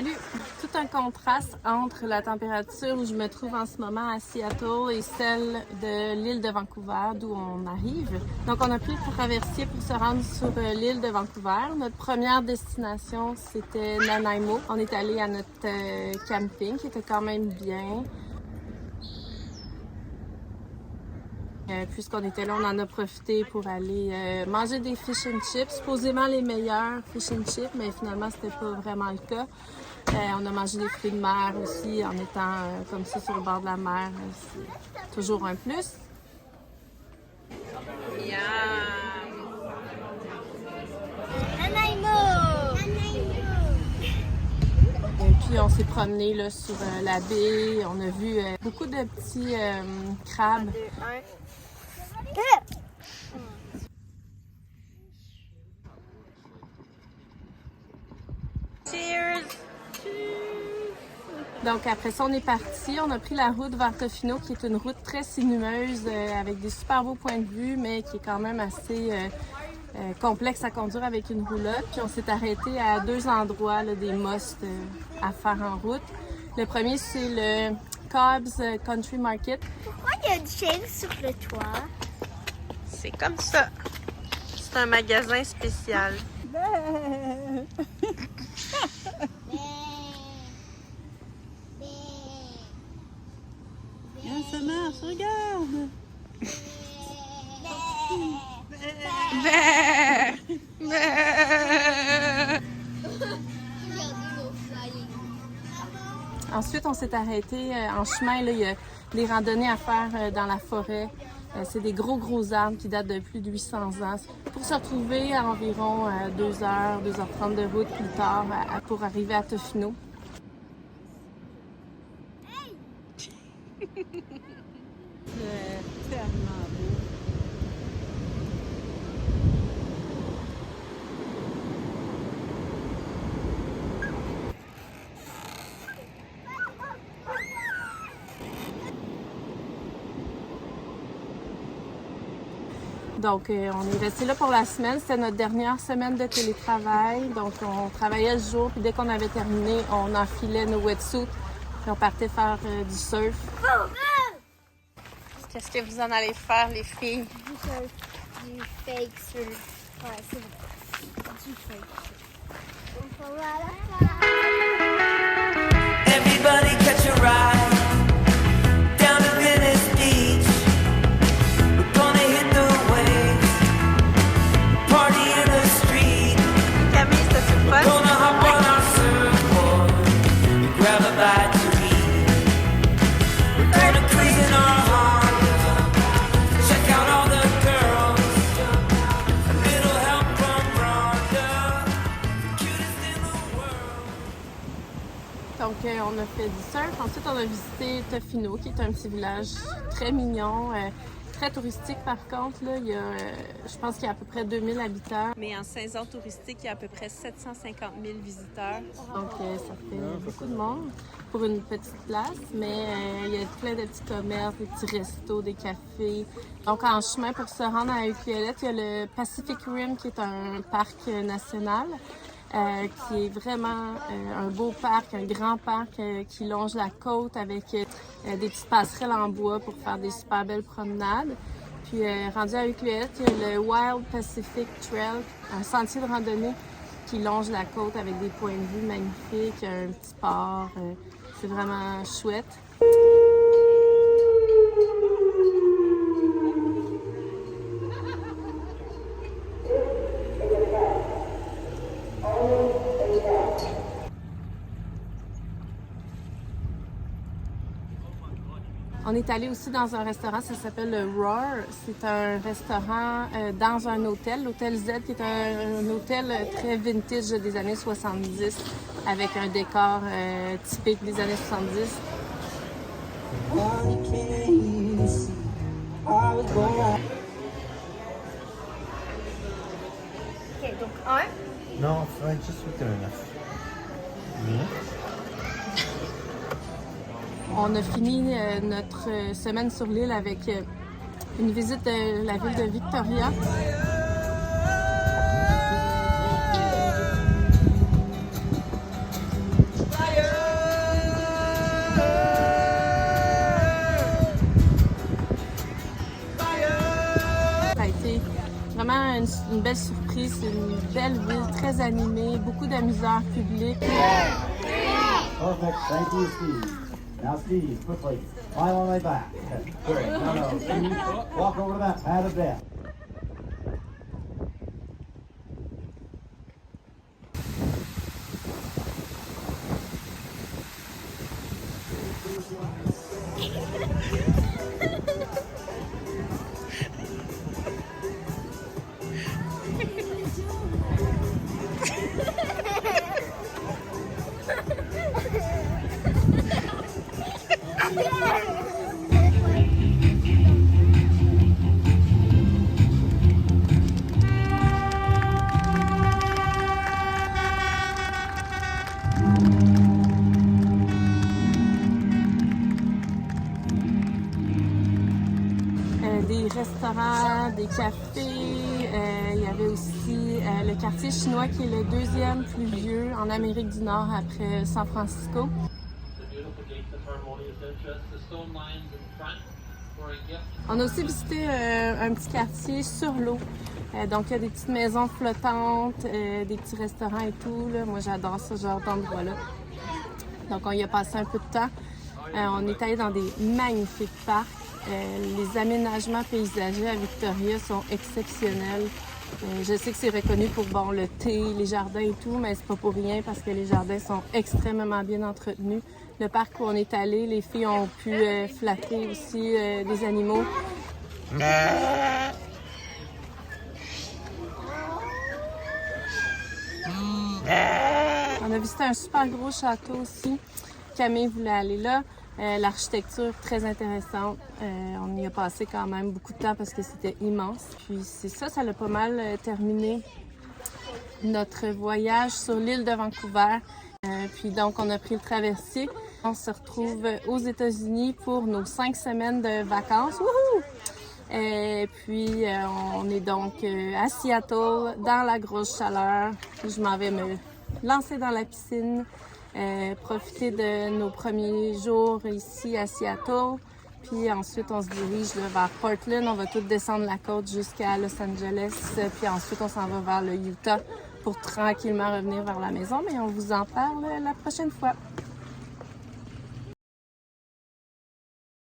Salut! Tout un contraste entre la température où je me trouve en ce moment à Seattle et celle de l'île de Vancouver, d'où on arrive. Donc, on a pris le traversier pour se rendre sur l'île de Vancouver. Notre première destination, c'était Nanaimo. On est allé à notre camping, qui était quand même bien. Puisqu'on était là, on en a profité pour aller manger des fish and chips, supposément les meilleurs fish and chips, mais finalement, c'était pas vraiment le cas. On a mangé des fruits de mer aussi, en étant comme ça sur le bord de la mer. C'est toujours un plus. Et puis on s'est promené là, sur la baie, on a vu beaucoup de petits crabes. Cheers! Donc après ça, on est parti. On a pris la route vers Tofino, qui est une route très sinueuse avec des super beaux points de vue, mais qui est quand même assez complexe à conduire avec une roulotte. Puis on s'est arrêté à deux endroits, là, des musts à faire en route. Le premier, c'est le Cobb's Country Market. Pourquoi il y a une chaise sur le toit? C'est comme ça. C'est un magasin spécial. Ça marche, regarde! Ensuite, on s'est arrêté en chemin. Là, il y a des randonnées à faire dans la forêt. C'est des gros arbres qui datent de plus de 800 ans. Pour se retrouver à environ 2h, 2h30 de route plus tard pour arriver à Tofino. C'est tellement beau. Donc, on est resté là pour la semaine. C'était notre dernière semaine de télétravail. Donc, on travaillait ce jour. Puis dès qu'on avait terminé, on enfilait nos wetsuits. Puis on partait faire du surf. Qu'est-ce que vous en allez faire, les filles? Du surf, du fake surf. Ouais, c'est vrai. Du fake. On va à la plage. Everybody catch a ride down to Venice Beach. We're gonna hit the waves, party in the street. Camille, c'était le fun? Gonna hop on our surfboard and grab a bite to eat. We're gonna cruise in our Honda, check out all the girls. A little help from Rhonda, the cutest in the world. Donc, on a fait du surf. Ensuite, on a visité Tofino, qui est un petit village très mignon, très touristique par contre. Là, il y a, je pense qu'il y a à peu près 2000 habitants. Mais en saison touristique, il y a à peu près 750 000 visiteurs. Donc, ça fait beaucoup de monde pour une petite place. Mais il y a plein de petits commerces, des petits restos, des cafés. Donc, en chemin pour se rendre à Ucluelet, il y a le Pacific Rim, qui est un parc national. Qui est vraiment un beau parc, un grand parc qui longe la côte avec des petites passerelles en bois pour faire des super belles promenades. Puis rendu à Ucluelet, il y a le Wild Pacific Trail, un sentier de randonnée qui longe la côte avec des points de vue magnifiques, un petit port. C'est vraiment chouette. On est allé aussi dans un restaurant, ça s'appelle le Roar. C'est un restaurant dans un hôtel, l'Hôtel Z, qui est un hôtel très vintage des années 70, avec un décor typique des années 70. Ok, donc un. Non, faudrait juste mettre un 9. On a fini notre semaine sur l'île avec une visite de la ville de Victoria. belle surprise. C'est une belle ville, très animée, beaucoup d'amuseurs publics. Perfect. Thank you, Steve. Now, Steve, quickly, climb on my back. Good. No, Steve, walk over to that pad of death. Des restaurants, des cafés. Il y avait aussi le quartier chinois qui est le deuxième plus vieux en Amérique du Nord après San Francisco. On a aussi visité un petit quartier sur l'eau. Donc il y a des petites maisons flottantes, des petits restaurants et tout. Là. Moi j'adore ce genre d'endroit-là. Donc on y a passé un peu de temps. On est allé dans des magnifiques parcs. Les aménagements paysagers à Victoria sont exceptionnels. Je sais que c'est reconnu pour le thé, les jardins et tout, mais c'est pas pour rien parce que les jardins sont extrêmement bien entretenus. Le parc où on est allé, les filles ont pu flatter aussi des animaux. On a visité un super gros château aussi. Camille voulait aller là. L'architecture très intéressante. On y a passé quand même beaucoup de temps parce que c'était immense. Puis c'est ça, ça l'a pas mal terminé notre voyage sur l'île de Vancouver. Puis donc on a pris le traversier. On se retrouve aux États-Unis pour nos 5 semaines de vacances. Wouhou! Et puis on est donc à Seattle dans la grosse chaleur. Je m'en vais me lancer dans la piscine. Profiter de nos premiers jours ici à Seattle. Puis ensuite, on se dirige vers Portland. On va tout descendre la côte jusqu'à Los Angeles. Puis ensuite, on s'en va vers le Utah pour tranquillement revenir vers la maison. Mais on vous en parle la prochaine fois.